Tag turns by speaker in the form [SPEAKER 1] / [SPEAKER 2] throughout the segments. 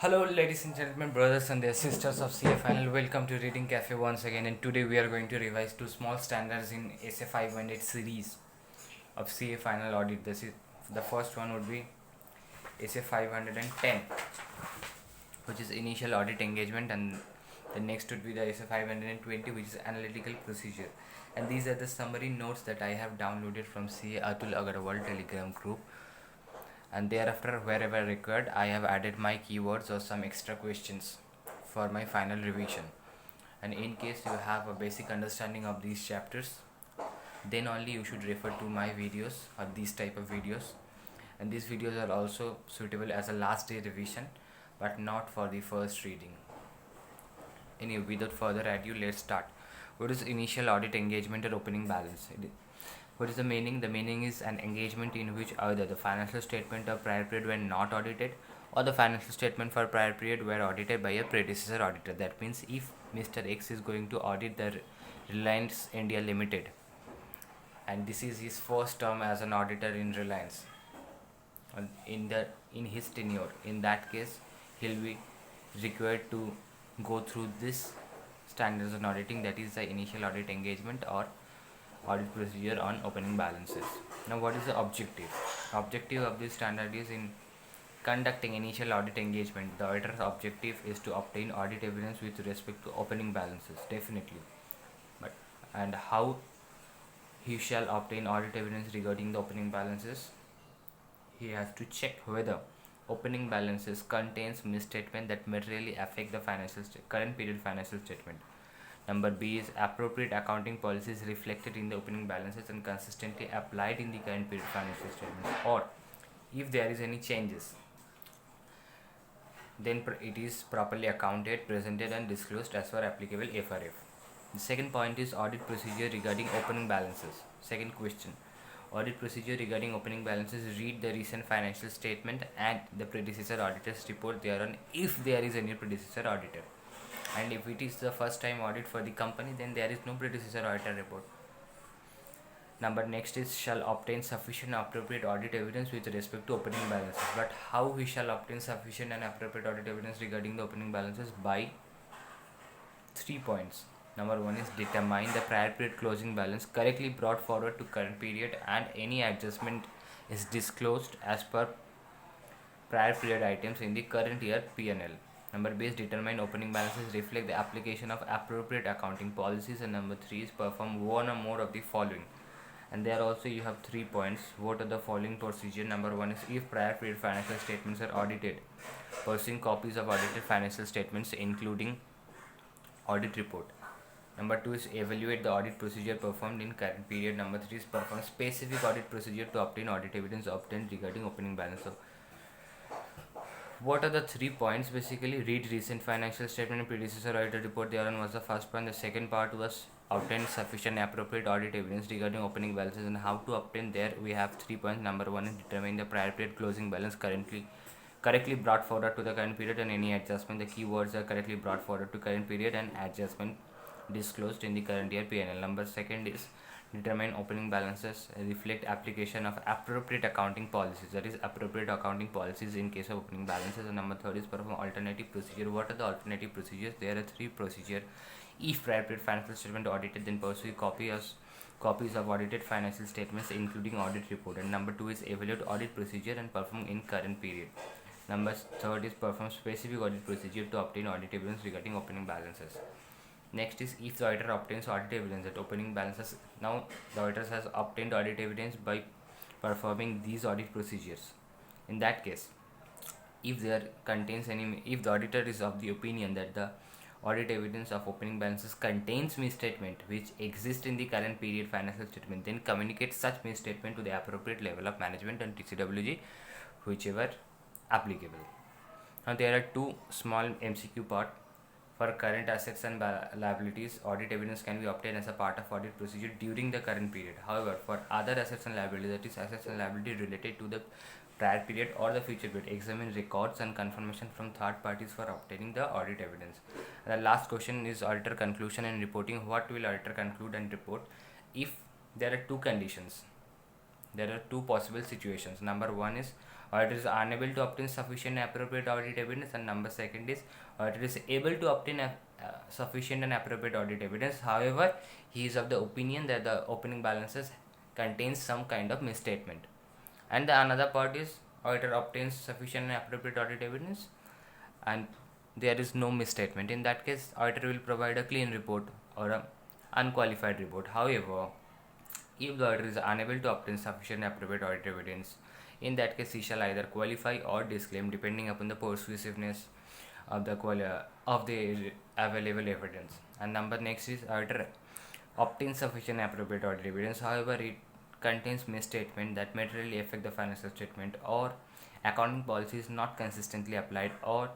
[SPEAKER 1] Hello, ladies and gentlemen, brothers and their sisters of CA Final. Welcome to Reading Cafe once again. And today we are going to revise two small standards in SA 500 series of CA Final Audit. This is the first one would be SA 510, which is initial audit engagement, and the next would be the SA 520, which is analytical procedure. And these are the summary notes that I have downloaded from CA Atul Agarwal Telegram group, and thereafter wherever required I have added my keywords or some extra questions for my final revision. And in case you have a basic understanding of these chapters, then only you should refer to my videos or these type of videos. And these videos are also suitable as a last day revision, but not for the first reading. Anyway, without further ado, let's start. What is initial audit engagement or opening balance? What is the meaning? The meaning is an engagement in which either the financial statement of prior period were not audited, or the financial statement for prior period were audited by a predecessor auditor. That means if Mr. X is going to audit the Reliance India Limited, and this is his first term as an auditor in Reliance, in his tenure, in that case he'll be required to go through this standards on auditing, that is the initial audit engagement or audit procedure on opening balances. Now, what is the objective? Objective of this standard is in conducting initial audit engagement. The auditor's objective is to obtain audit evidence with respect to opening balances, definitely. But and how he shall obtain audit evidence regarding the opening balances? He has to check whether opening balances contains misstatement that materially affect the current period financial statement. Number B is appropriate accounting policies reflected in the opening balances and consistently applied in the current period financial statements, or if there is any changes, then it is properly accounted, presented and disclosed as per applicable FRF. The second point is audit procedure regarding opening balances. Second question: audit procedure regarding opening balances. Read the recent financial statement and the predecessor auditor's report thereon if there is any predecessor auditor. And if it is the first time audit for the company, then there is no predecessor auditor report. Number next is shall obtain sufficient appropriate audit evidence with respect to opening balances. But how we shall obtain sufficient and appropriate audit evidence regarding the opening balances? By 3 points. Number 1 is determine the prior period closing balance correctly brought forward to current period and any adjustment is disclosed as per prior period items in the current year P&L. Number B is determine opening balances reflect the application of appropriate accounting policies, and number 3 is perform one or more of the following. And there also you have 3 points. What are the following procedure? Number 1 is if prior period financial statements are audited, pursuing copies of audited financial statements including audit report. Number 2 is evaluate the audit procedure performed in current period. Number 3 is perform specific audit procedure to obtain audit evidence obtained regarding opening balance. So what are the 3 points? Basically, read recent financial statement and predecessor auditor report thereon was the first point. The second part was obtain sufficient appropriate audit evidence regarding opening balances, and how to obtain. There we have 3 points. Number 1 is determine the prior period closing balance correctly brought forward to the current period and any adjustment. The keywords are correctly brought forward to current period and adjustment disclosed in the current year P&L. Number second is determine opening balances reflect application of appropriate accounting policies, that is appropriate accounting policies in case of opening balances. And number third is perform alternative procedure. What are the alternative procedures? There are 3 procedure. If prior period financial statement audited, then pursue copies of audited financial statements including audit report. And number 2 is evaluate audit procedure and perform in current period. Number third is perform specific audit procedure to obtain audit evidence regarding opening balances. Next is if the auditor obtains audit evidence at opening balances. Now the auditor has obtained audit evidence by performing these audit procedures. In that case, if the auditor is of the opinion that the audit evidence of opening balances contains misstatement which exists in the current period financial statement, then communicate such misstatement to the appropriate level of management and TCWG, whichever applicable. Now there are 2 small MCQ part. For current assets and liabilities, audit evidence can be obtained as a part of audit procedure during the current period. However, for other assets and liabilities, that is assets and liabilities related to the prior period or the future period, examine records and confirmation from third parties for obtaining the audit evidence. And the last question is auditor conclusion and reporting. What will auditor conclude and report? If there are 2 conditions, there are two possible situations. Number one is auditor is unable to obtain sufficient and appropriate audit evidence, and number second is auditor is able to obtain sufficient and appropriate audit evidence. However, he is of the opinion that the opening balances contains some kind of misstatement. And the another part is auditor obtains sufficient and appropriate audit evidence and there is no misstatement. In that case, auditor will provide a clean report or a unqualified report. However, if the auditor is unable to obtain sufficient and appropriate audit evidence, in that case he shall either qualify or disclaim depending upon the persuasiveness of the available evidence. And number next is auditor obtains sufficient and appropriate audit evidence, however it contains misstatement that materially affect the financial statement, or accounting policy is not consistently applied, or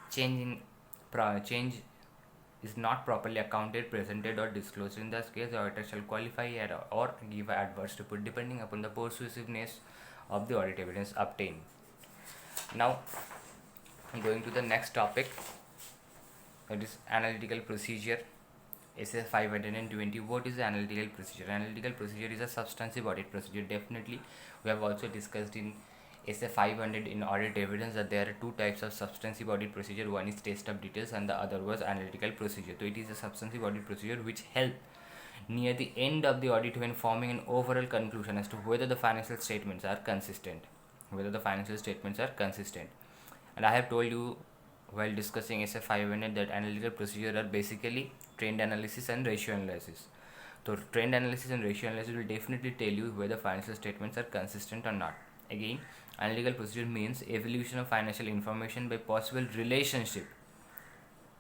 [SPEAKER 1] change is not properly accounted, presented or disclosed. In this case, the auditor shall qualify or give an adverse report depending upon the persuasiveness of the audit evidence obtained. Now, going to the next topic, that is analytical procedure. SA 520. What is the analytical procedure? Analytical procedure is a substantive audit procedure. Definitely, we have also discussed in SA 500 in audit evidence that there are two types of substantive audit procedure. One is test of details and the other was analytical procedure. So it is a substantive audit procedure which help near the end of the audit when forming an overall conclusion as to whether the financial statements are consistent. And I have told you while discussing SA 500 that analytical procedure are basically trend analysis and ratio analysis. So trend analysis and ratio analysis will definitely tell you whether financial statements are consistent or not. Again, analytical procedure means evaluation of financial information by possible relationship.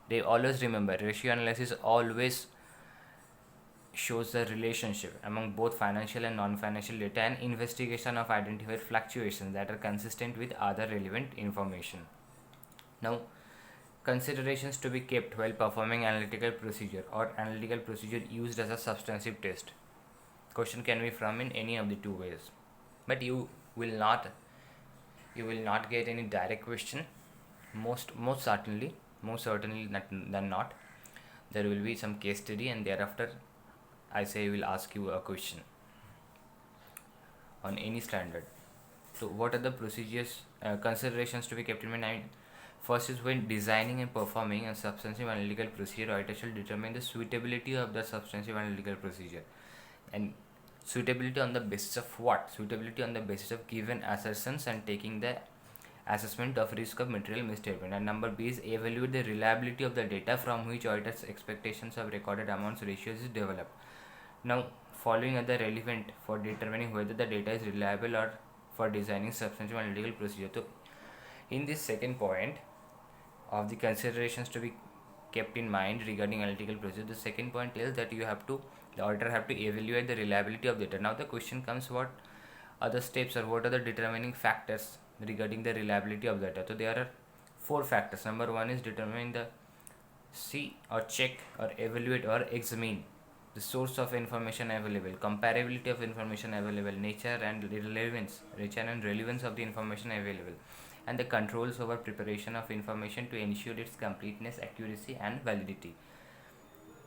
[SPEAKER 1] They always remember, ratio analysis always shows the relationship among both financial and non-financial data and investigation of identified fluctuations that are consistent with other relevant information. Now, considerations to be kept while performing analytical procedure or analytical procedure used as a substantive test. Question can be from in any of the two ways, but you will not get any direct question. Most certainly than not, there will be some case study and thereafter I will ask you a question on any standard. So what are the procedures, considerations to be kept in mind? First is when designing and performing a substantive analytical procedure, auditor shall determine the suitability of the substantive analytical procedure. And suitability on the basis of what? Suitability on the basis of given assertions and taking the assessment of risk of material misstatement. And number B is evaluate the reliability of the data from which auditor's expectations of recorded amounts ratios is developed. Now, following are the relevant for determining whether the data is reliable or for designing substantive analytical procedure. So, in this second point of the considerations to be kept in mind regarding analytical procedure, the second point is that the auditor have to evaluate the reliability of data. Now the question comes, what are the steps or what are the determining factors regarding the reliability of data? So there are four factors. Number one is determining the see or check or evaluate or examine the source of information available, comparability of information available, nature and relevance of the information available, and the controls over preparation of information to ensure its completeness, accuracy and validity.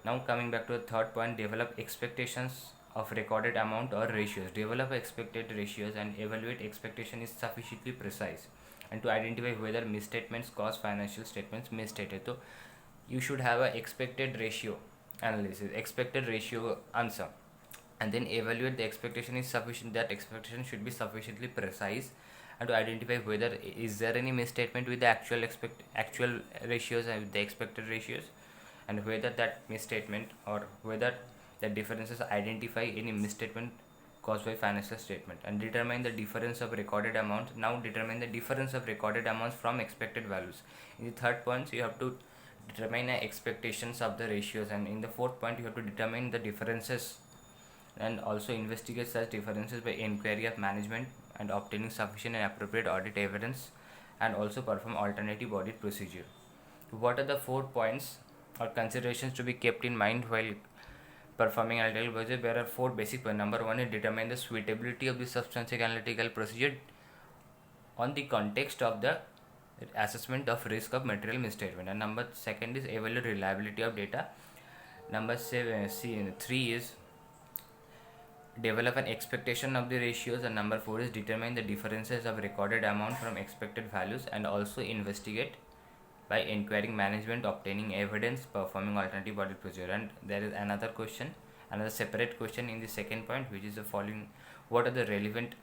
[SPEAKER 1] Now coming back to the third point, develop expectations of recorded amount or ratios. Develop expected ratios and evaluate expectation is sufficiently precise and to identify whether misstatements cause financial statements misstated. So you should have a expected ratio analysis, expected ratio answer, and then evaluate the expectation is sufficient, that expectation should be sufficiently precise, and to identify whether is there any misstatement with the actual ratios and with the expected ratios, and whether that misstatement or whether the differences identify any misstatement caused by financial statement, and determine the difference of recorded amounts. Now determine the difference of recorded amounts from expected values. In the third point, you have to determine the expectations of the ratios, and in the fourth point you have to determine the differences and also investigate such differences by inquiry of management and obtaining sufficient and appropriate audit evidence, and also perform alternative audit procedure. What are the 4 points or considerations to be kept in mind while performing analytical procedure? There are 4 basic points. Number 1 is determine the suitability of the substantive analytical procedure on the context of the assessment of risk of material misstatement, and number 2 is evaluate reliability of data. Number 3 is develop an expectation of the ratios, and number 4 is determine the differences of recorded amount from expected values, and also investigate by inquiring management, obtaining evidence, performing alternative audit procedure. And there is another question, another separate question in the second point, which is the following: what are the relevant,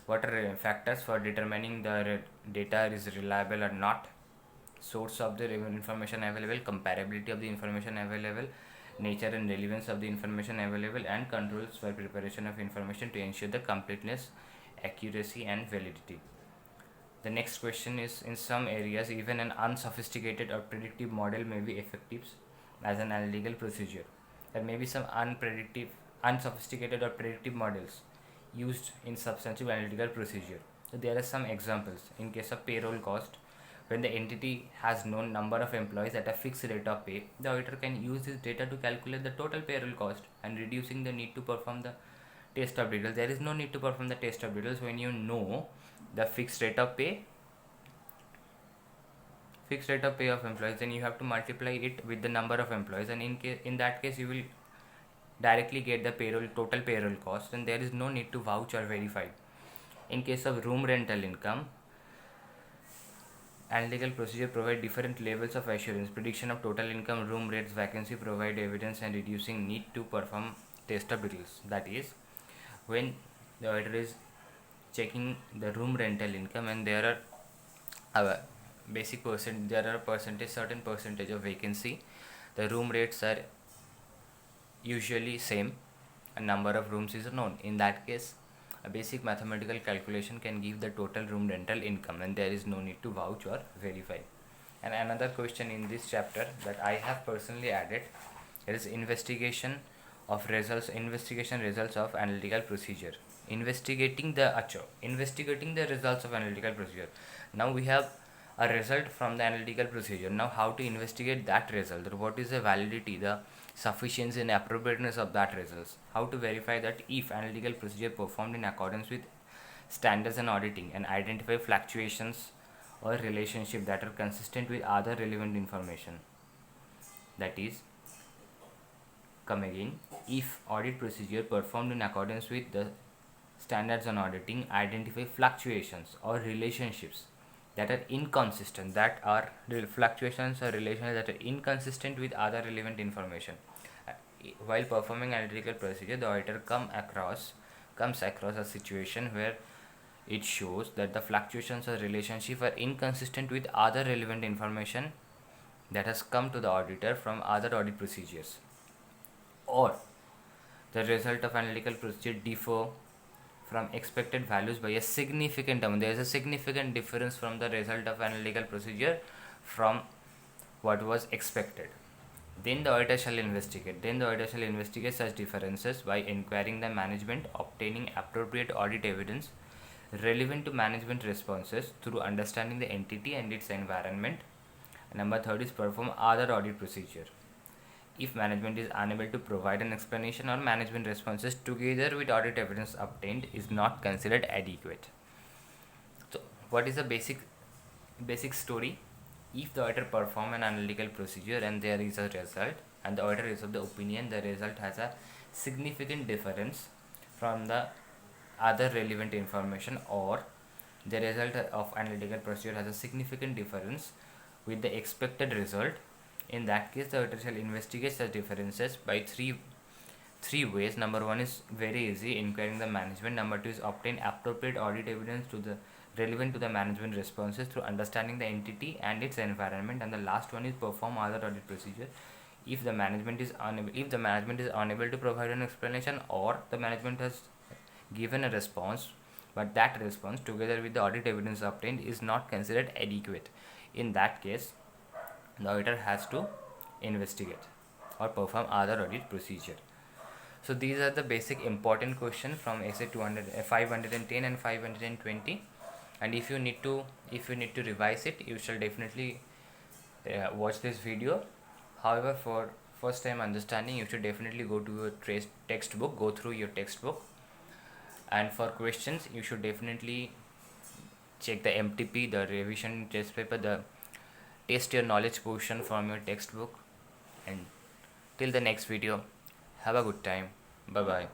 [SPEAKER 1] what are factors for determining the data is reliable or not? Source of the information available, comparability of the information available, nature and relevance of the information available, and controls for preparation of information to ensure the completeness, accuracy, and validity. The next question is: in some areas, even an unsophisticated or predictive model may be effective as an analytical procedure. There may be some unsophisticated or predictive models used in substantive analytical procedure. So there are some examples. In case of payroll cost, when the entity has known number of employees at a fixed rate of pay, the auditor can use this data to calculate the total payroll cost and reducing the need to perform the test of details. There is no need to perform the test of details when you know the fixed rate of pay of employees. Then you have to multiply it with the number of employees, and in that case you will directly get the total payroll cost, and there is no need to vouch or verify. In case of room rental income, analytical procedure provide different levels of assurance: prediction of total income, room rates, vacancy, provide evidence, and reducing need to perform test of details. That is, when the auditor is checking the room rental income, and there are certain percentage of vacancy, the room rates are usually same, and number of rooms is known. In that case, a basic mathematical calculation can give the total room rental income, and there is no need to vouch or verify. And another question in this chapter that I have personally added is investigation results of analytical procedure. Investigating the results of analytical procedure. Now we have a result from the analytical procedure. Now how to investigate that result? What is the validity, the sufficiency and appropriateness of that results? How to verify that if analytical procedure performed in accordance with standards and auditing, and identify fluctuations or relationship that are consistent with other relevant information. That is, if audit procedure performed in accordance with the standards on auditing identify fluctuations or relationships that are inconsistent, fluctuations or relations that are inconsistent with other relevant information. While performing analytical procedure, the auditor comes across a situation where it shows that the fluctuations or relationship are inconsistent with other relevant information that has come to the auditor from other audit procedures, or the result of analytical procedure differ from expected values by a significant amount. There is a significant difference from the result of analytical procedure from what was expected. Then the auditor shall investigate such differences by inquiring the management, obtaining appropriate audit evidence relevant to management responses through understanding the entity and its environment. Number 3 is perform other audit procedure. If management is unable to provide an explanation, or management responses together with audit evidence obtained is not considered adequate. So what is the basic story? If the auditor perform an analytical procedure and there is a result, and the auditor is of the opinion the result has a significant difference from the other relevant information, or the result of analytical procedure has a significant difference with the expected result, in that case the auditor shall investigate such differences by three ways. Number 1 is very easy, inquiring the management. Number 2 is obtain appropriate audit evidence relevant to the management responses through understanding the entity and its environment. And the last one is perform other audit procedure. If the management is unable to provide an explanation, or the management has given a response, but that response together with the audit evidence obtained is not considered adequate, in that case the auditor has to investigate or perform other audit procedure. So these are the basic important questions from essay 510 and 520. And if you need to revise it, you shall definitely watch this video. However, for first time understanding, you should definitely go to your textbook, go through your textbook, and for questions you should definitely check the MTP, the revision test paper, the test your knowledge portion from your textbook. And till the next video, have a good time. Bye bye.